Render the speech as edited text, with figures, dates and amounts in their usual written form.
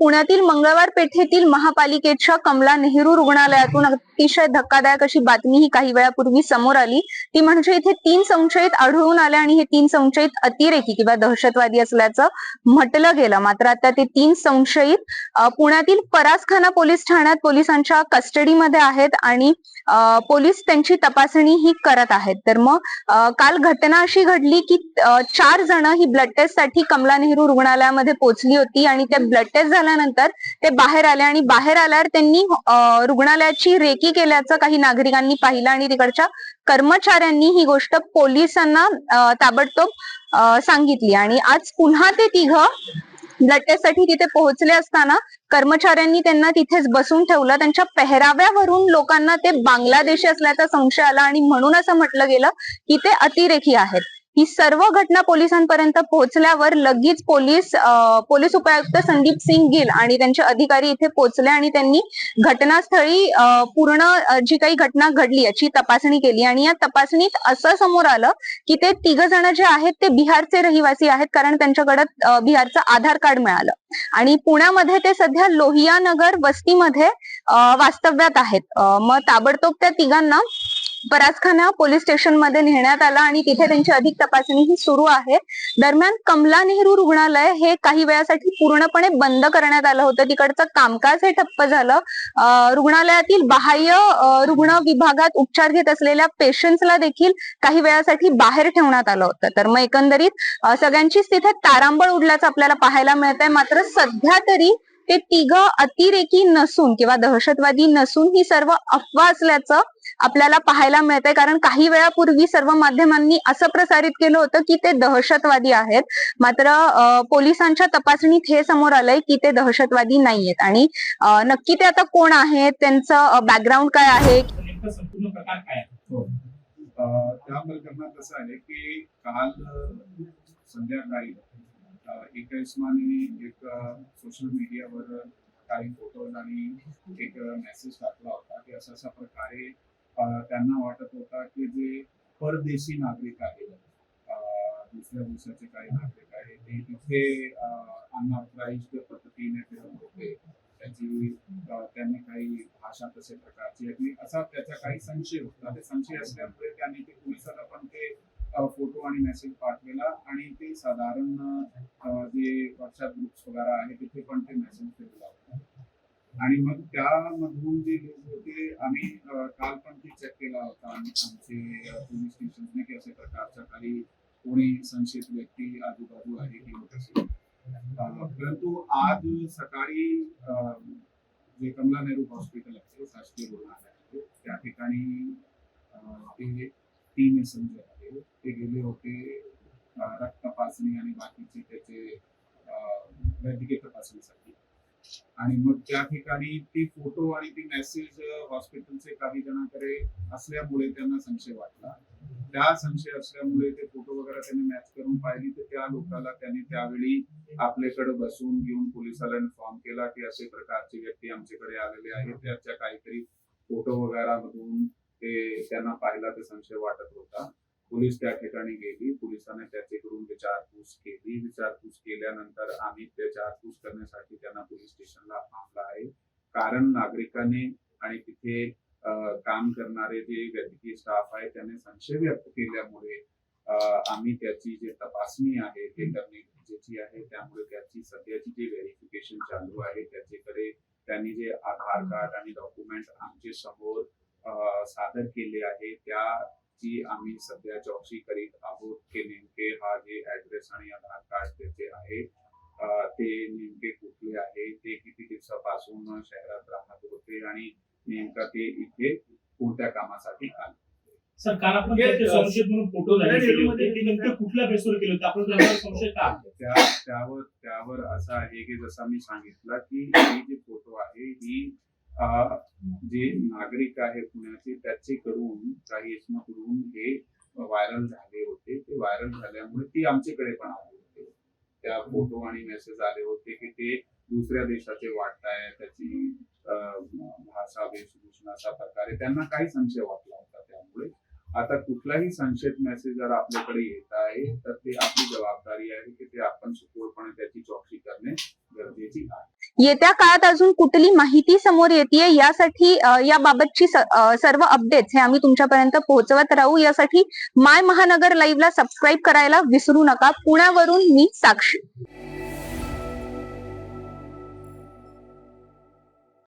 पुण्यातील मंगळवार पेठेतील महापालिकेच्या कमला नेहरू रुग्णालयातून अतिशय धक्कादायक अशी बातमी ही काही वेळापूर्वी समोर आली। ती म्हणजे इथे 3 संशयित आढळून आले आणि हे 3 संशयित अतिरेकी किंवा दहशतवादी असल्याचं म्हटलं गेलं। मात्र आता ते 3 संशयित पुण्यातील परासखाना पोलीस ठाण्यात पोलिसांच्या कस्टडीमध्ये आहेत आणि पोलीस त्यांची तपासणी ही करत आहेत। तर मग काल घटना अशी घडली की 4 जण ही ब्लड टेस्ट साठी कमला नेहरू रुग्णालयामध्ये पोहोचली होती आणि त्या ब्लड टेस्ट झाल्यानंतर ते बाहेर आले आणि बाहेर आल्यावर त्यांनी रुग्णालयाची रेकी केल्याचं काही नागरिकांनी पाहिलं आणि तिकडच्या कर्मचाऱ्यांनी ही गोष्ट पोलिसांना ताबडतोब सांगितली आणि आज पुन्हा ते तिघं ब्लड टेस्ट साठी तिथे पोहोचले असताना कर्मचाऱ्यांनी त्यांना तिथेच बसून ठेवलं। त्यांच्या पेहराव्यावरून लोकांना ते बांगलादेशी असल्याचा संशय आला आणि म्हणून असं म्हटलं गेलं की ते अतिरेकी आहेत। ही सर्व घटना पोलिसांपर्यंत पोहोचल्यावर लगेच पोलीस उपायुक्त संदीप सिंग गिल आणि त्यांचे अधिकारी इथे पोहोचले आणि त्यांनी घटनास्थळी पूर्ण जी काही घटना घडली याची तपासणी केली आणि या तपासणीत असं समोर आलं की ते 3 जण जे आहेत ते बिहारचे रहिवासी आहेत, कारण त्यांच्याकडे बिहारचं आधार कार्ड मिळालं आणि पुण्यामध्ये ते सध्या लोहिया नगर वस्तीमध्ये वास्तव्यात आहेत। मग ताबडतोब त्या 3घांना परासखाना पोलीस स्टेशन मध्ये नेण्यात आला आणि तिथे त्यांची अधिक तपासणी ही सुरू आहे। दरम्यान कमला नेहरू रुग्णालय हे काही वेळासाठी पूर्णपणे बंद करण्यात आलं होतं, तिकडचं कामकाज हे ठप्प झालं। रुग्णालयातील बाह्य रुग्ण विभागात उपचार घेत असलेल्या पेशंट्सला देखील काही वेळासाठी बाहेर ठेवण्यात आलं होतं। तर मग एकंदरीत सगळ्यांचीच तिथे तारांबळ उडल्याचं आपल्याला पाहायला मिळतंय। मात्र सध्या तरी ते 3 अतिरेकी नसून किंवा दहशतवादी नसून ही सर्व अफवा असल्याचं आपल्याला पाहायला मिळतंय, कारण काही वेळापूर्वी सर्व माध्यमांनी असं प्रसारित केलं होतं की ते दहशतवादी आहेत। मात्र पोलिसांच्या तपासणीत हे समोर आलंय की ते दहशतवादी नाहीयेत आणि नक्की ते आता कोण आहेत, त्यांचं बॅकग्राऊंड काय आहे, संपूर्ण प्रकार काय आहे? त्या प्रकरणात असं आहे की काल संध्याकाळी एका इसमाने एक सोशल मीडियावर काही फोटोज आणि एक मेसेज टाकला होता की अशा प्रकारे त्यांना वाटत होता की जे परदेशी नागरिक आहेत, दुसऱ्या देशाचे काही नागरिक आहेत, ते तिथे अनऑथराइज्ड पद्धतीने फिरत होते, त्यांनी काही भाषा तसे प्रकारची असा त्याचा काही संशय होता। ते संशय असल्यामुळे त्यांनी ते पोलिसांना पण ते फोटो आणि मेसेज पाठवला आणि ते साधारण जे व्हॉट्सअप ग्रुप्स वगैरे आहे तिथे पण ते मेसेज फिरला होता आणि मग त्यामधून जे लोक होते आम्ही काल पण ते चेक केला होता आमचे पोलीस स्टेशनने की अशा प्रकारच्या काही कोणी संशयित व्यक्ती आजूबाजू आहे किंवा कसे। परंतु आज सकाळी जे कमला नेहरू हॉस्पिटल आहे, शासकीय रुग्णालय आहे, त्या ठिकाणी ते 3 संशय आहे ते गेले होते रक्त तपासणी आणि बाकीचे त्याचे वैद्यकीय तपासणीसाठी आणि मग त्या ठिकाणी ती फोटो आणि ती मेसेज हॉस्पिटलचे काही जणांकडे असल्यामुळे त्यांना संशय वाटला। त्या संशय असल्यामुळे ते फोटो वगैरे त्यांनी मॅच करून पाहिली तर त्या लोकांना त्यांनी त्यावेळी आपल्याकडे बसून घेऊन पोलिसाला इन्फॉर्म केला की असे प्रकारचे व्यक्ती आमच्याकडे आलेले आहेत, त्याच्या काहीतरी फोटो वगैरे मधून ते त्यांना पाहिला ते संशय वाटत होता। पोलीस त्या ठिकाणी गेली, पोलिसांनी त्याच्याकडून विचारपूस केली। विचारपूस केल्यानंतर आम्ही ते विचारपूस करण्यासाठी त्यांना पोलीस स्टेशनला आणलं आहे, कारण नागरिकांनी आणि तिथे काम करणारे जे वैद्यकीय स्टाफ आहे त्यांनी संशय व्यक्त केल्यामुळे आम्ही त्याची जी तपासणी आहे ते करणे गरजेची आहे। त्यामुळे त्याची सध्याची जी व्हेरिफिकेशन चालू आहे त्याच्याकडे त्यांनी जे आधार कार्ड आणि डॉक्युमेंट आमचे समोर सादर केले आहे त्याची आम्ही सध्या चौकशी करीत आहोत की नेमके हा जे ऍड्रेस आणि आधार कार्ड त्याचे आहे ते नेमके कुठले आहे, ते किती दिवसापासून शहरात राहत होते आणि नेमका ते इथे कोणत्या कामासाठी आले। सर, काल आपण संशयित म्हणून फोटो केले होते, ते नेमके कुठल्या बेसवर केले होते, आपण त्यावर संशय का? त्यावर असं आहे की जसं मी सांगितलं की ही जे फोटो आहे ही जे नागरिक आहे पुण्याचे त्याच्याकडून काही इसमाकडून हे व्हायरल झाले होते। ते व्हायरल झाल्यामुळे ती आमच्याकडे पण आले होते, त्या फोटो आणि मेसेज आले होते की ते दुसऱ्या देशाचे वाटताय, त्याची भाषा वेशभूषण अशा प्रकारे त्यांना काही संशय वाटला होता। त्यामुळे आता कुठलाही संशयित मेसेज जर आपल्याकडे येत आहे तर ते आपली जबाबदारी आहे की ते आपण सखोलपणे त्याची चौकशी करणे गरजेची आहे। येत्या काळात अजून कुठली माहिती समोर येते यासाठी याबाबतची सर्व अपडेट्स हे आम्ही तुमच्यापर्यंत पोहोचवत राहू. यासाठी माय महानगर लाईव्हला सबस्क्राईब करायला विसरू नका. पुण्यावरून मी साक्षी.